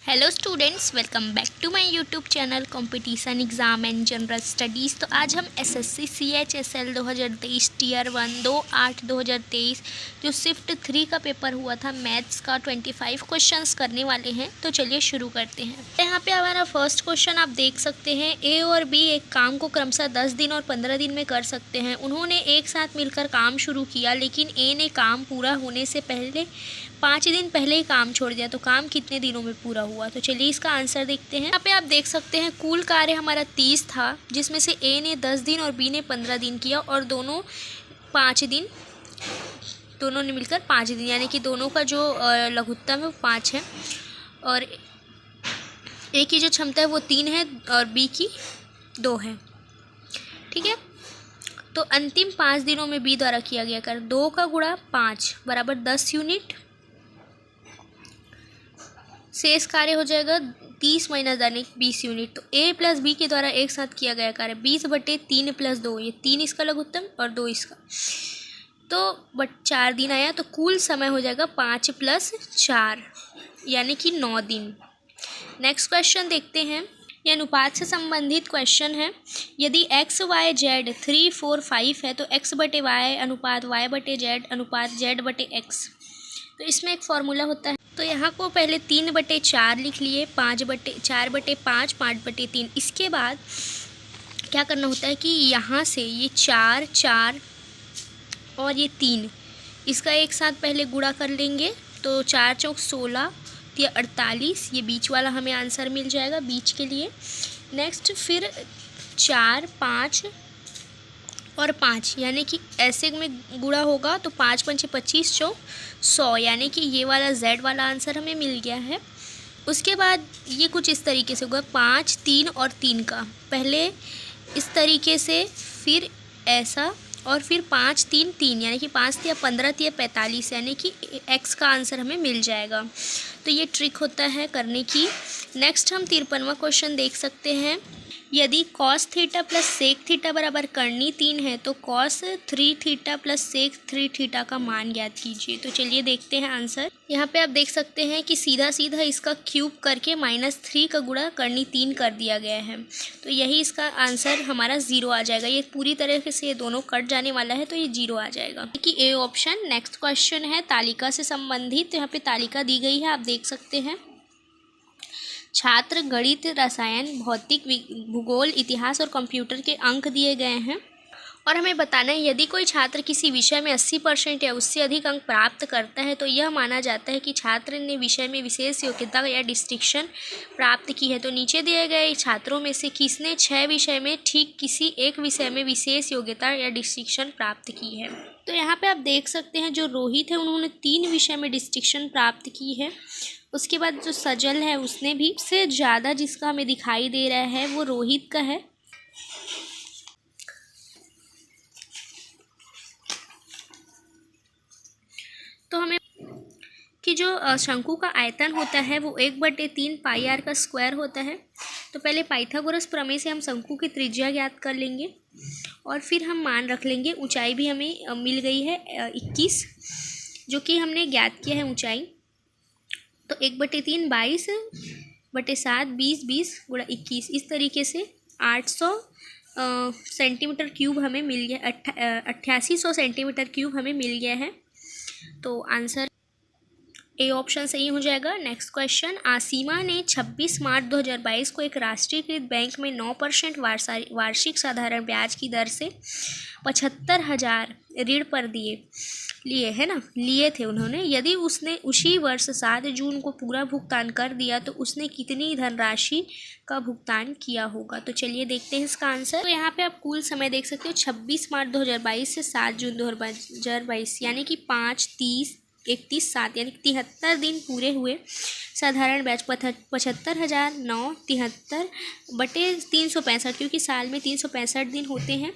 Hello students, welcome back to my YouTube channel competition exam and general studies. तो आज हम SSC CHSL 2023 tier 1 2/8/2023 जो shift 3 का paper हुआ था मैथ्स का 25 क्वेश्चंस करने वाले हैं। तो चलिए शुरू करते हैं। यहाँ पे हमारा फर्स्ट क्वेश्चन आप देख सकते हैं, ए और बी एक काम को क्रमशः 10 दिन और 15 दिन में कर सकते हैं। उन्होंने एक साथ मिलकर काम शुरू किया, लेकिन ए ने काम पूरा होने से पहले 5 दिन पहले ही काम छोड़ दिया। तो काम कितने दिनों में पूरा हुआ? तो चलिए इसका आंसर देखते हैं। यहाँ पे आप देख सकते हैं कुल कार्य हमारा 30 था, जिसमें से ए ने 10 दिन और बी ने 15 दिन किया, और दोनों 5 दिन, दोनों ने मिलकर 5 दिन, यानी कि दोनों का जो लघुत्तम है वो 5 है, और ए की जो क्षमता है वो 3 है और बी की 2 है। ठीक है, तो अंतिम 5 दिनों में बी द्वारा किया गया कार्य 2 का गुणा 5 बराबर 10 यूनिट। शेष कार्य हो जाएगा 30 - 20 यूनिट। तो ए प्लस बी के द्वारा एक साथ किया गया कार्य 20/3 + 2, ये 3 इसका लघुत्तम और 2 इसका, तो 4 दिन आया। तो कुल समय हो जाएगा 5 + 4 यानी कि 9 दिन। नेक्स्ट क्वेश्चन देखते हैं। यह अनुपात से संबंधित क्वेश्चन है। यदि x y z 3 4 5 है तो x/y अनुपात y/z अनुपात z/x। तो इसमें एक फॉर्मूला होता है। तो यहाँ को पहले 3/4 लिख लिए, 4/5 5/3। इसके बाद क्या करना होता है कि यहाँ से ये 4 4 और ये 3 इसका एक साथ पहले गुणा कर लेंगे। तो 4 चौक 16, ये 48, ये बीच वाला हमें आंसर मिल जाएगा बीच के लिए। नेक्स्ट फिर 4 5 और 5, यानी कि ऐसे में गुणा होगा तो 5 × 5 = 25 × 100, यानी कि ये वाला Z वाला आंसर हमें मिल गया है। उसके बाद ये कुछ इस तरीके से होगा 5 3 और 3 का पहले इस तरीके से, फिर ऐसा, और फिर 5 3 3, यानी कि 5 × 15 = 45, यानी कि x का आंसर हमें मिल जाएगा। तो ये ट्रिक होता है करने की। नेक्स्ट हम 53वां क्वेश्चन देख सकते हैं। यदि cos θ + sec θ बराबर करनी 3 है तो cos 3θ + sec 3θ का मान ज्ञात कीजिए। तो चलिए देखते हैं आंसर। यहाँ पे आप देख सकते हैं कि सीधा सीधा इसका क्यूब करके -3 का गुणा करनी 3 कर दिया गया है। तो यही इसका आंसर हमारा 0 आ जाएगा। ये पूरी तरह से ये दोनों कट जाने वाला है, तो ये 0 आ जाएगा कि ए ऑप्शन। नेक्स्ट क्वेश्चन है तालिका से संबंधित। यहाँ पे तालिका दी गई है, आप देख सकते हैं। छात्र गणित, रसायन, भौतिक, भूगोल, इतिहास और कंप्यूटर के अंक दिए गए हैं, और हमें बताना है यदि कोई छात्र किसी विषय में 80% या उससे अधिक अंक प्राप्त करता है तो यह माना जाता है कि छात्र ने विषय में विशेष योग्यता या डिस्टिंक्शन प्राप्त की है। तो नीचे दिए गए छात्रों में से किसने 6 विषय में ठीक किसी एक विषय में विशेष योग्यता या डिस्टिंक्शन प्राप्त की है? तो यहाँ पे आप देख सकते हैं जो रोहित है उन्होंने 3 विषय में डिस्टिंक्शन प्राप्त की है। उसके बाद जो सजल है उसने भी, सबसे ज़्यादा जिसका हमें दिखाई दे रहा है वो रोहित का है। तो हमें कि जो शंकु का आयतन होता है वो 1/3 πr का स्क्वायर होता है। तो पहले पाइथागोरस प्रमेय से हम शंकु की त्रिज्या ज्ञात कर लेंगे, और फिर हम मान रख लेंगे। ऊंचाई भी हमें मिल गई है 21, जो कि हमने ज्ञात किया है ऊंचाई। तो 1/3 22/7 20 20 × 21, इस तरीके से 800 सेंटीमीटर क्यूब हमें मिल गया। 8800 सेंटीमीटर क्यूब हमें मिल गया है। तो आंसर ए ऑप्शन सही हो जाएगा। Next question. आसीमा ने 26 मार्च 2022 को एक राष्ट्रीयकृत बैंक में 9% वार्षिक साधारण ब्याज की दर से 75,000 ऋण पर लिए थे उन्होंने। यदि उसने उसी वर्ष 7 जून को पूरा भुगतान कर दिया तो उसने कितनी धनराशि का भुगतान किया होगा? तो चलिए देखते हैं इसका आंसर। तो यहाँ पे आप कुल समय देख सकते हो 26 मार्च 2022 से 7 जून 2022, यानी कि 5 30 31 7, यानी 73 दिन पूरे हुए। साधारण ब्याज 75,009 73/365, क्योंकि साल में 365 दिन होते हैं,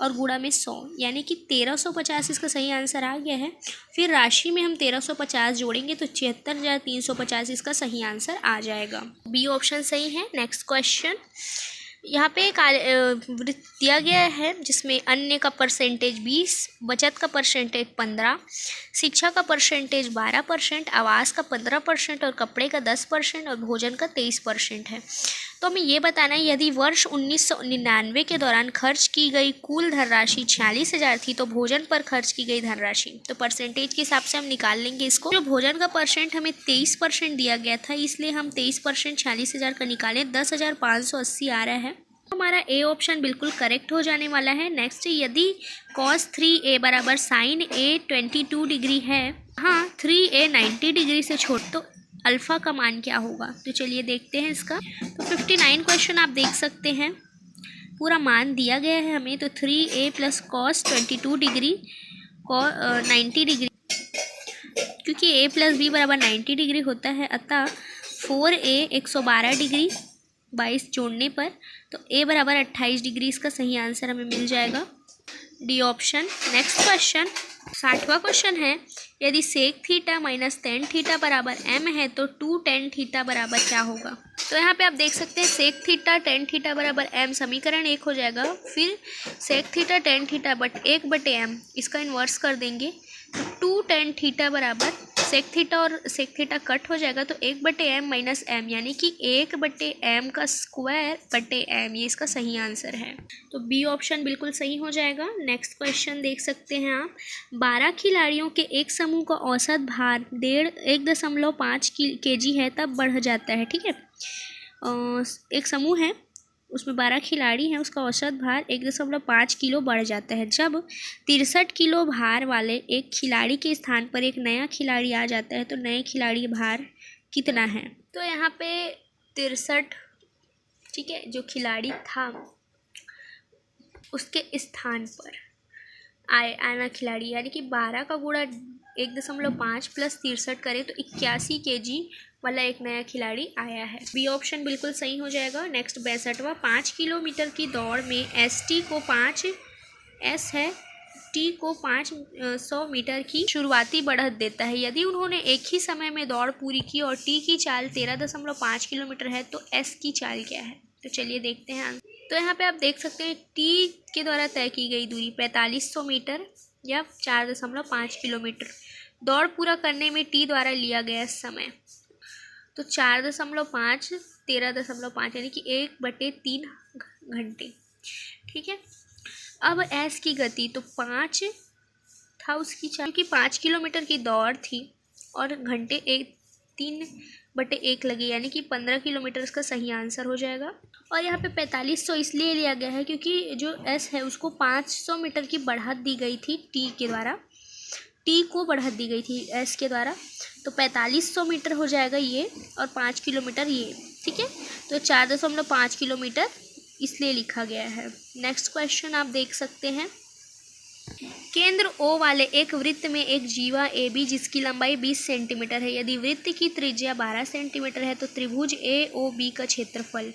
और गुणा में 100, यानी कि 1350 इसका सही आंसर आ गया है। फिर राशि में हम 1350 जोड़ेंगे तो 76,350 इसका सही आंसर आ जाएगा। बी ऑप्शन सही है। Next question. यहाँ पे एक वृत्त दिया गया है जिसमें अन्य का परसेंटेज 20, बचत का परसेंटेज 15, शिक्षा का परसेंटेज 12%, आवास का 15% और कपड़े का 10% और भोजन का 23% है। तो हमें ये बताना है यदि वर्ष 1999 के दौरान खर्च की गई कुल धनराशि 46,000 थी तो भोजन पर खर्च की गई धनराशि, तो परसेंटेज के हिसाब से हम निकाल लेंगे इसको। जो भोजन का परसेंट हमें 23% दिया गया था, इसलिए हम 23% 46,000 का निकालें, 10,580 आ रहा है। हमारा ए ऑप्शन बिल्कुल करेक्ट हो जाने वाला है। नेक्स्ट, यदि cos 3a बराबर sin a 22 डिग्री है, हाँ 3a 90 डिग्री से छोटा, तो अल्फ़ा का मान क्या होगा? तो चलिए देखते हैं इसका। तो 59 क्वेश्चन आप देख सकते हैं, पूरा मान दिया गया है हमें। तो 3a plus cos 22 degree 90 degree, क्योंकि a प्लस b बराबर 90 डिग्री होता है, अतः 4a 112 डिग्री 22 जोड़ने पर, तो a बराबर 28 डिग्री इसका सही आंसर हमें मिल जाएगा, डी ऑप्शन। नेक्स्ट क्वेश्चन 60वां क्वेश्चन है, यदि sec theta minus ten theta बराबर m है तो 2 tan थीटा बराबर क्या होगा? तो यहाँ पे आप देख सकते हैं सेक थीटा टेन थीटा बराबर m, समीकरण 1 हो जाएगा। फिर sec theta tan theta but 1/m, इसका इन्वर्स कर देंगे, तो 2 tan थीटा बराबर सेक थीटा और सेक थीटा कट हो जाएगा, तो 1/m माइनस m, यानी कि 1/m का स्क्वायर बटे m, ये इसका सही आंसर है। तो बी ऑप्शन बिल्कुल सही हो जाएगा। नेक्स्ट क्वेश्चन देख सकते हैं आप, 12 खिलाड़ियों के एक समूह का औसत भार 1.5 kg है तब बढ़ जाता है, ठीक है। एक समूह है, उसमें 12 खिलाड़ी हैं, उसका औसत भार 1.5 किलो बढ़ जाता है जब 63 किलो भार वाले एक खिलाड़ी के स्थान पर एक नया खिलाड़ी आ जाता है, तो नए खिलाड़ी भार कितना है? तो यहाँ पे 63, ठीक है, जो खिलाड़ी था उसके स्थान पर आना खिलाड़ी, यानी कि 12 का गुणा 1.5 प्लस 63 करें तो 81 kg वाला एक नया खिलाड़ी आया है। बी ऑप्शन बिल्कुल सही हो जाएगा। नेक्स्ट 62वां, 5 किलोमीटर की दौड़ में टी को 500 मीटर की शुरुआती बढ़त देता है। यदि उन्होंने एक ही समय में दौड़ पूरी की और टी की चाल 13.5 किलोमीटर है तो एस की चाल क्या है? तो चलिए देखते हैं। तो यहाँ पे आप देख सकते हैं टी के द्वारा तय की गई दूरी 4500 मीटर या 4.5 किलोमीटर, दौड़ पूरा करने में टी द्वारा लिया गया समय, तो 4.5 13.5 यानी कि 1/3 घंटे, ठीक है। अब एस की गति, तो 5 था उसकी चाल, क्योंकि 5 किलोमीटर की दौड़ थी और घंटे 3/1 लगे, यानी कि 15 किलोमीटर इसका सही आंसर हो जाएगा। और यहाँ पे 4500 इसलिए लिया गया है क्योंकि जो एस है उसको 500 मीटर की बढ़त दी गई थी टी के द्वारा, टी को बढ़त दी गई थी एस के द्वारा, तो 4500 मीटर हो जाएगा ये और 5 किलोमीटर ये, ठीक है। तो 4.5 किलोमीटर इसलिए लिखा गया है। नेक्स्ट क्वेश्चन आप देख सकते हैं, केंद्र O वाले एक वृत्त में एक जीवा AB जिसकी लंबाई 20 सेंटीमीटर है, यदि वृत्त की त्रिज्या 12 सेंटीमीटर है तो त्रिभुज AOB का क्षेत्रफल।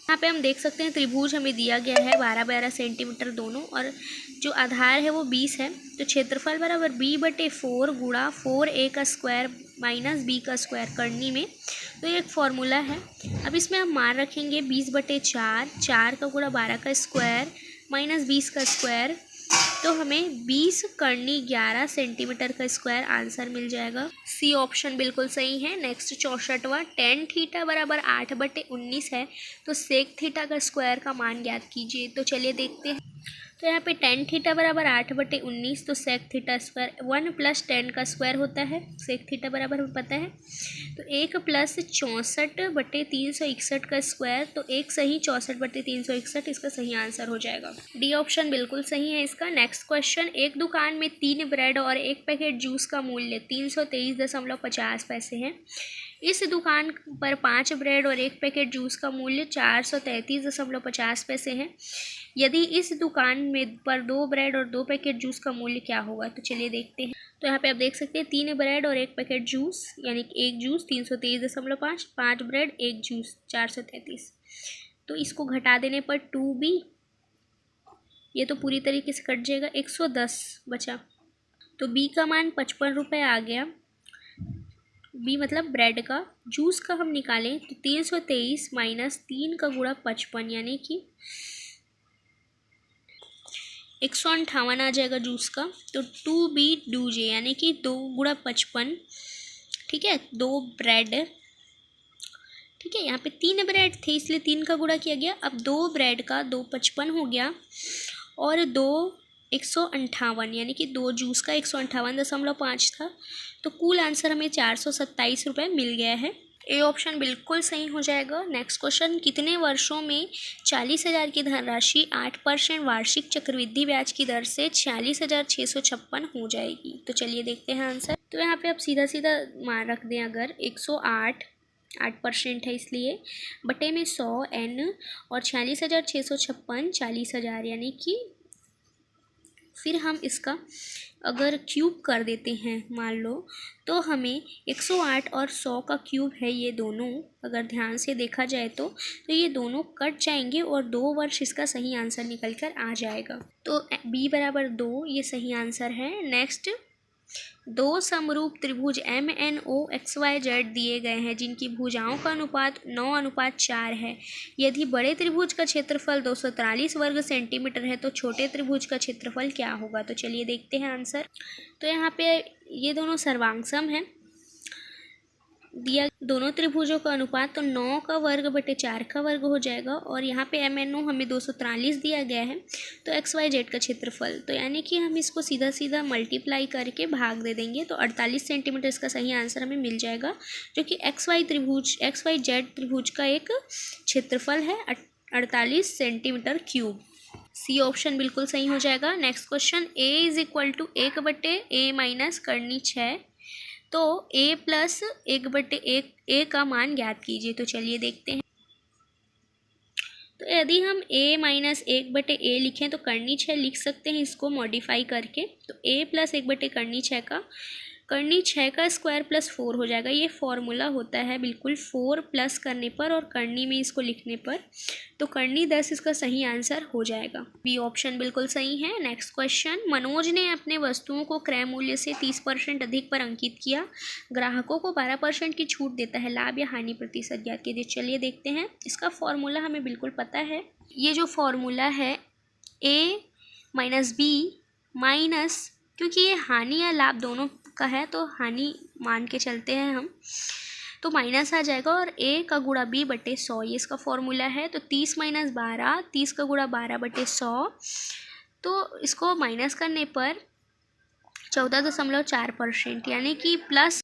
यहाँ पे हम देख सकते हैं त्रिभुज हमें दिया गया है 12-12 सेंटीमीटर दोनों, और जो आधार है वो 20 है, तो क्षेत्रफल बराबर b/4 गुणा 4a का स्क्वायर माइनस b का स्क्वायर करनी में, तो ये एक फॉर्मूला है। अब इसमें हम मान रखेंगे 20/4, 4 का गुणा 12 का स्क्वायर माइनस 20 का स्क्वायर, तो हमें 20 करनी 11 सेंटीमीटर का स्क्वायर आंसर मिल जाएगा। सी ऑप्शन बिल्कुल सही है। नेक्स्ट 64वां, टेन थीटा बराबर 8/19 है तो सेक थीटा का स्क्वायर का मान ज्ञात कीजिए। तो चलिए देखते हैं। तो यहाँ पे टेन थीटा बराबर 8/19, तो सेक थीटा स्क्वायर 1 + 10 का स्क्वायर होता है, सेक थीटा बराबर हमें पता है, तो 1 + 64/361 का स्क्वायर, तो 1 सही 64/361 इसका सही आंसर हो जाएगा। डी ऑप्शन बिल्कुल सही है इसका। नेक्स्ट क्वेश्चन, एक दुकान में 3 ब्रेड और 1 पैकेट जूस का मूल्य 323.50 पैसे है। इस दुकान पर 5 ब्रेड और 1 पैकेट जूस का मूल्य 433.50 पैसे है। यदि इस दुकान में पर 2 ब्रेड और 2 पैकेट जूस का मूल्य क्या होगा? तो चलिए देखते हैं। तो यहाँ पे आप देख सकते हैं 3 ब्रेड और 1 पैकेट जूस, यानी कि 1 जूस 323.5, 5 ब्रेड 1 जूस 433, तो इसको घटा देने पर 2b, ये तो पूरी तरीके से कट जाएगा, 110 बचा, तो b का मान 55 रुपये आ गया। बी मतलब ब्रेड का। जूस का हम निकालें तो 323 माइनस 3 का गुणा 55 यानी कि 158 आ जाएगा जूस का। तो 2B2J यानी कि 2 गुणा 55, ठीक है, 2 ब्रेड, ठीक है। यहाँ पे 3 ब्रेड थे इसलिए 3 का गुणा किया गया। अब 2 ब्रेड का 2 55 हो गया और 2 158 यानी कि 2 जूस का 158.5 था। तो कुल आंसर हमें 427 रुपये मिल गया है। ए ऑप्शन बिल्कुल सही हो जाएगा। नेक्स्ट क्वेश्चन, कितने वर्षों में 40,000 की धनराशि 8% वार्षिक चक्रवृद्धि ब्याज की दर से 46,656 हो जाएगी? तो चलिए देखते हैं आंसर। तो यहाँ पे आप सीधा सीधा मान रख दें, अगर 108 8% है इसलिए बटे में 100 n और 46,656 40,000 यानी कि फिर हम इसका अगर क्यूब कर देते हैं मान लो, तो हमें 108 और 100 का क्यूब है ये दोनों, अगर ध्यान से देखा जाए तो ये दोनों कट जाएंगे और 2 वर्ष इसका सही आंसर निकल कर आ जाएगा। तो b बराबर 2 ये सही आंसर है। नेक्स्ट, 2 समरूप त्रिभुज MNOXYZ दिए गए हैं जिनकी भुजाओं का अनुपात 9:4 है। यदि बड़े त्रिभुज का क्षेत्रफल 243 वर्ग सेंटीमीटर है तो छोटे त्रिभुज का क्षेत्रफल क्या होगा? तो चलिए देखते हैं आंसर। तो यहाँ पे ये दोनों सर्वांग है दिया, दोनों त्रिभुजों का अनुपात तो 9 का वर्ग बटे 4 का वर्ग हो जाएगा और यहाँ पे MNO हमें 243 दिया गया है। तो XYZ का क्षेत्रफल, तो यानी कि हम इसको सीधा सीधा मल्टीप्लाई करके भाग दे देंगे तो 48 सेंटीमीटर इसका सही आंसर हमें मिल जाएगा, जो कि XYZ त्रिभुज का एक क्षेत्रफल है 48 सेंटीमीटर क्यूब। सी ऑप्शन बिल्कुल सही हो जाएगा। Next question, A is equal to 1/A minus करनी 6, तो a प्लस 1/1 a का मान ज्ञात कीजिए। तो चलिए देखते हैं। तो यदि हम a माइनस 1/a लिखें तो करनी 6 लिख सकते हैं इसको मॉडिफाई करके। तो a प्लस 1/करनी 6 का करनी 6 का स्क्वायर प्लस 4 हो जाएगा। ये फॉर्मूला होता है बिल्कुल 4 प्लस करने पर और करनी में इसको लिखने पर। तो करनी 10 इसका सही आंसर हो जाएगा। बी ऑप्शन बिल्कुल सही है। नेक्स्ट क्वेश्चन, मनोज ने अपने वस्तुओं को क्रय मूल्य से 30% अधिक पर अंकित किया, ग्राहकों को 12% की छूट देता है, लाभ या हानि प्रतिशत ज्ञात कीजिए। चलिए देखते हैं। इसका फॉर्मूला हमें बिल्कुल पता है। ये जो फॉर्मूला है a माइनस बी माइनस, क्योंकि ये हानि या लाभ दोनों का है तो हानि मान के चलते हैं हम, तो माइनस आ जाएगा और a का गुणा b बटे 100 ये इसका फॉर्मूला है। तो 30 माइनस 12, 30 का गुणा 12 बटे 100, तो इसको माइनस करने पर 14.4% यानी कि प्लस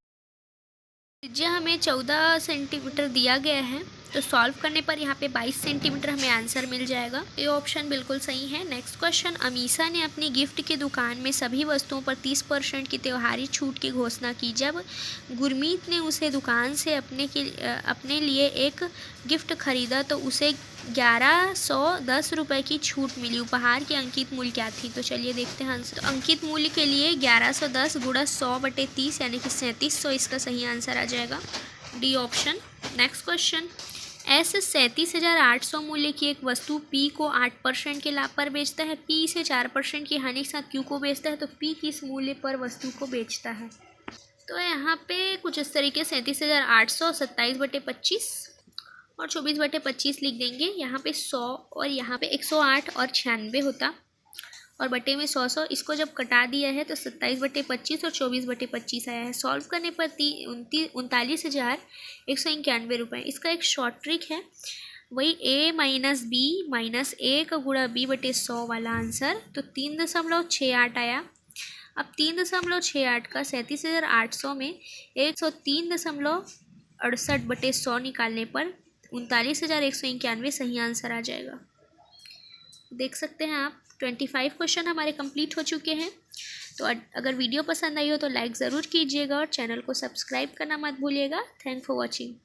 त्रिज्या हमें 14 सेंटीमीटर दिया गया है। तो सॉल्व करने पर यहाँ पे 22 सेंटीमीटर हमें आंसर मिल जाएगा। ये ऑप्शन बिल्कुल सही है। नेक्स्ट क्वेश्चन, अमीषा ने अपनी गिफ्ट की दुकान में सभी वस्तुओं पर 30% की त्योहारी छूट की घोषणा की। जब गुरमीत ने उसे दुकान से अपने लिए एक गिफ्ट खरीदा तो उसे 1110 रुपये की छूट मिली। उपहार की अंकित मूल्य क्या थी? तो चलिए देखते हैं आंसर। तो अंकित मूल्य के लिए 1110 गुणा 100/30 यानी कि 3700 इसका सही आंसर आ जाएगा, डी ऑप्शन। नेक्स्ट क्वेश्चन, ऐसे 37,800 मूल्य की एक वस्तु P को 8% के लाभ पर बेचता है, P इसे 4% की हानि के साथ Q को बेचता है, तो P किस मूल्य पर वस्तु को बेचता है? तो यहाँ पे कुछ इस तरीके 37,800 27/25 और 24/25 लिख देंगे। यहाँ पे 100 और यहाँ पे 108 और 96 होता और बटे में 100 इसको जब कटा दिया है तो 27/25 और 24/25 आया है। सॉल्व करने पर 39,191 रुपये। इसका एक शॉर्ट ट्रिक है, वही a minus B minus a का गुणा b बटे 100 वाला आंसर। तो 3.68 आया। अब 3.68 का 37,800 में 103.68/100 निकालने पर 39,191 सही आंसर आ जाएगा। देख सकते हैं आप 25 क्वेश्चन हमारे कंप्लीट हो चुके हैं। तो अगर वीडियो पसंद आई हो तो लाइक ज़रूर कीजिएगा और चैनल को सब्सक्राइब करना मत भूलिएगा। Thank for watching.